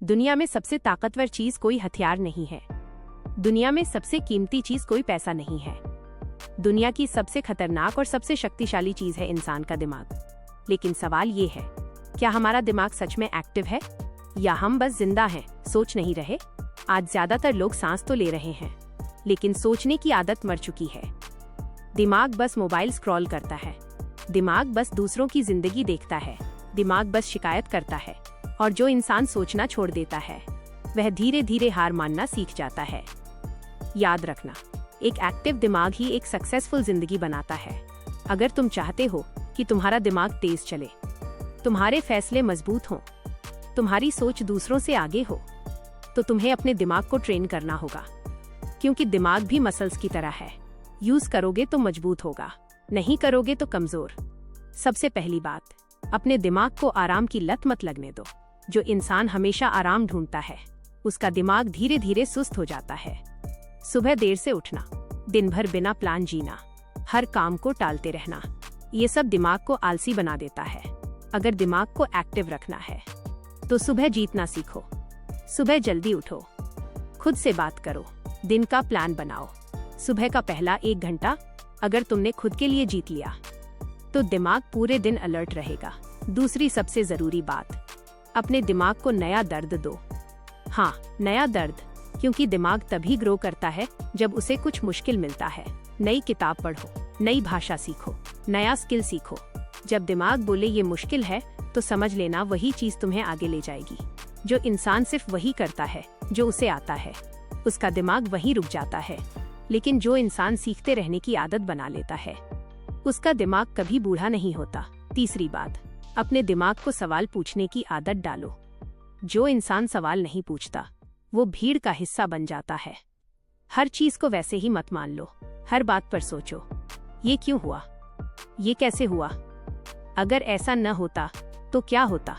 दुनिया में सबसे ताकतवर चीज कोई हथियार नहीं है। दुनिया में सबसे कीमती चीज कोई पैसा नहीं है। दुनिया की सबसे खतरनाक और सबसे शक्तिशाली चीज है इंसान का दिमाग। लेकिन सवाल ये है, क्या हमारा दिमाग सच में एक्टिव है या हम बस जिंदा हैं, सोच नहीं रहे? आज ज्यादातर लोग सांस तो ले रहे हैं, लेकिन सोचने की आदत मर चुकी है। दिमाग बस मोबाइल स्क्रॉल करता है, दिमाग बस दूसरों की जिंदगी देखता है, दिमाग बस शिकायत करता है। और जो इंसान सोचना छोड़ देता है, वह धीरे धीरे हार मानना सीख जाता है। याद रखना, एक एक्टिव दिमाग ही एक सक्सेसफुल जिंदगी बनाता है। अगर तुम चाहते हो कि तुम्हारा दिमाग तेज चले, तुम्हारे फैसले मजबूत हों, तुम्हारी सोच दूसरों से आगे हो, तो तुम्हें अपने दिमाग को ट्रेन करना होगा। क्योंकि दिमाग भी मसल्स की तरह है, यूज करोगे तो मजबूत होगा, नहीं करोगे तो कमजोर। सबसे पहली बात, अपने दिमाग को आराम की लत मत लगने दो। जो इंसान हमेशा आराम ढूंढता है, उसका दिमाग धीरे धीरे सुस्त हो जाता है। सुबह देर से उठना, दिन भर बिना प्लान जीना, हर काम को टालते रहना, ये सब दिमाग को आलसी बना देता है। अगर दिमाग को एक्टिव रखना है, तो सुबह जीतना सीखो। सुबह जल्दी उठो, खुद से बात करो, दिन का प्लान बनाओ। सुबह का पहला 1 घंटा अगर तुमने खुद के लिए जीत लिया, तो दिमाग पूरे दिन अलर्ट रहेगा। दूसरी सबसे जरूरी बात, अपने दिमाग को नया दर्द दो। हाँ, नया दर्द, क्योंकि दिमाग तभी ग्रो करता है जब उसे कुछ मुश्किल मिलता है। नई किताब पढ़ो, नई भाषा सीखो, नया स्किल सीखो। जब दिमाग बोले ये मुश्किल है, तो समझ लेना वही चीज तुम्हें आगे ले जाएगी। जो इंसान सिर्फ वही करता है जो उसे आता है, उसका दिमाग वहीं रुक जाता है। लेकिन जो इंसान सीखते रहने की आदत बना लेता है, उसका दिमाग कभी बूढ़ा नहीं होता। तीसरी बात, अपने दिमाग को सवाल पूछने की आदत डालो। जो इंसान सवाल नहीं पूछता, वो भीड़ का हिस्सा बन जाता है। हर चीज को वैसे ही मत मान लो। हर बात पर सोचो, ये क्यों हुआ, ये कैसे हुआ, अगर ऐसा न होता तो क्या होता।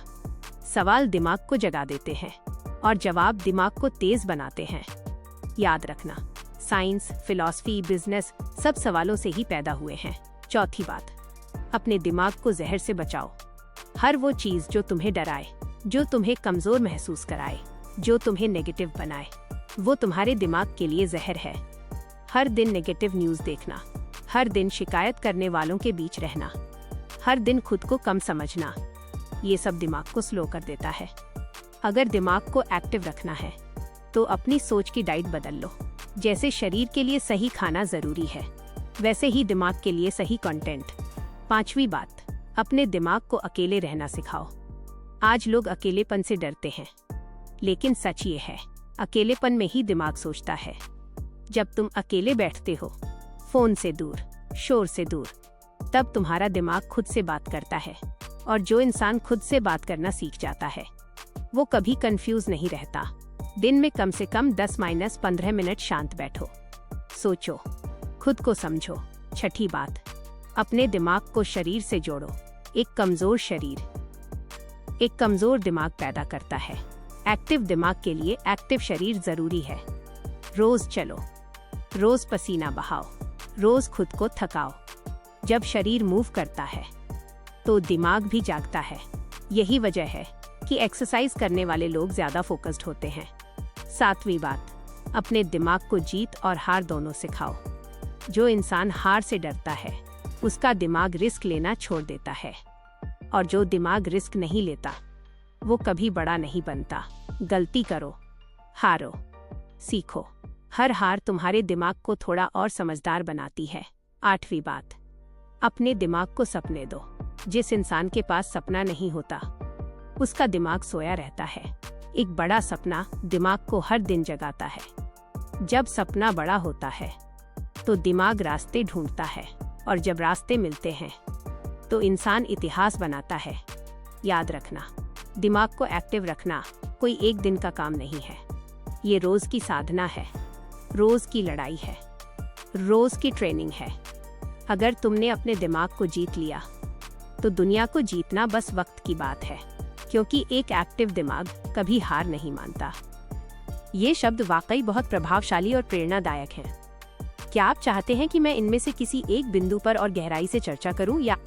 सवाल दिमाग को जगा देते हैं और जवाब दिमाग को तेज बनाते हैं। याद रखना, साइंस, फिलॉसफी, बिजनेस सब सवालों से ही पैदा हुए हैं। चौथी बात, अपने दिमाग को जहर से बचाओ। हर वो चीज जो तुम्हें डराए, जो तुम्हें कमजोर महसूस कराए, जो तुम्हें नेगेटिव बनाए, वो तुम्हारे दिमाग के लिए जहर है। हर दिन नेगेटिव न्यूज़ देखना, हर दिन शिकायत करने वालों के बीच रहना, हर दिन खुद को कम समझना, ये सब दिमाग को स्लो कर देता है। अगर दिमाग को एक्टिव रखना है, तो अपनी सोच की डाइट बदल लो। जैसे शरीर के लिए सही खाना जरूरी है, वैसे ही दिमाग के लिए सही कंटेंट। पांचवी बात, अपने दिमाग को अकेले रहना सिखाओ। आज लोग अकेलेपन से डरते हैं, लेकिन सच ये है, अकेलेपन में ही दिमाग सोचता है। जब तुम अकेले बैठते हो, फोन से दूर, शोर से दूर, तब तुम्हारा दिमाग खुद से बात करता है। और जो इंसान खुद से बात करना सीख जाता है, वो कभी कंफ्यूज नहीं रहता। दिन में कम से कम 10-15 मिनट शांत बैठो, सोचो, खुद को समझो। छठी बात, अपने दिमाग को शरीर से जोड़ो। एक कमजोर शरीर एक कमजोर दिमाग पैदा करता है। एक्टिव दिमाग के लिए एक्टिव शरीर जरूरी है। रोज चलो, रोज पसीना बहाओ, रोज खुद को थकाओ। जब शरीर मूव करता है, तो दिमाग भी जागता है। यही वजह है कि एक्सरसाइज करने वाले लोग ज्यादा फोकस्ड होते हैं। सातवीं बात, अपने दिमाग को जीत और हार दोनों सिखाओ। जो इंसान हार से डरता है, उसका दिमाग रिस्क लेना छोड़ देता है। और जो दिमाग रिस्क नहीं लेता, वो कभी बड़ा नहीं बनता। गलती करो, हारो, सीखो। हर हार तुम्हारे दिमाग को थोड़ा और समझदार बनाती है। आठवीं बात, अपने दिमाग को सपने दो। जिस इंसान के पास सपना नहीं होता, उसका दिमाग सोया रहता है। एक बड़ा सपना दिमाग को हर दिन जगाता है। जब सपना बड़ा होता है, तो दिमाग रास्ते ढूंढता है, और जब रास्ते मिलते हैं, तो इंसान इतिहास बनाता है। याद रखना, दिमाग को एक्टिव रखना कोई एक दिन का काम नहीं है। ये रोज की साधना है, रोज की लड़ाई है, रोज की ट्रेनिंग है। अगर तुमने अपने दिमाग को जीत लिया, तो दुनिया को जीतना बस वक्त की बात है। क्योंकि एक एक्टिव दिमाग कभी हार नहीं मानता। ये शब्द वाकई बहुत प्रभावशाली और प्रेरणादायक हैं। क्या आप चाहते हैं कि मैं इनमें से किसी एक बिंदु पर और गहराई से चर्चा करूं, या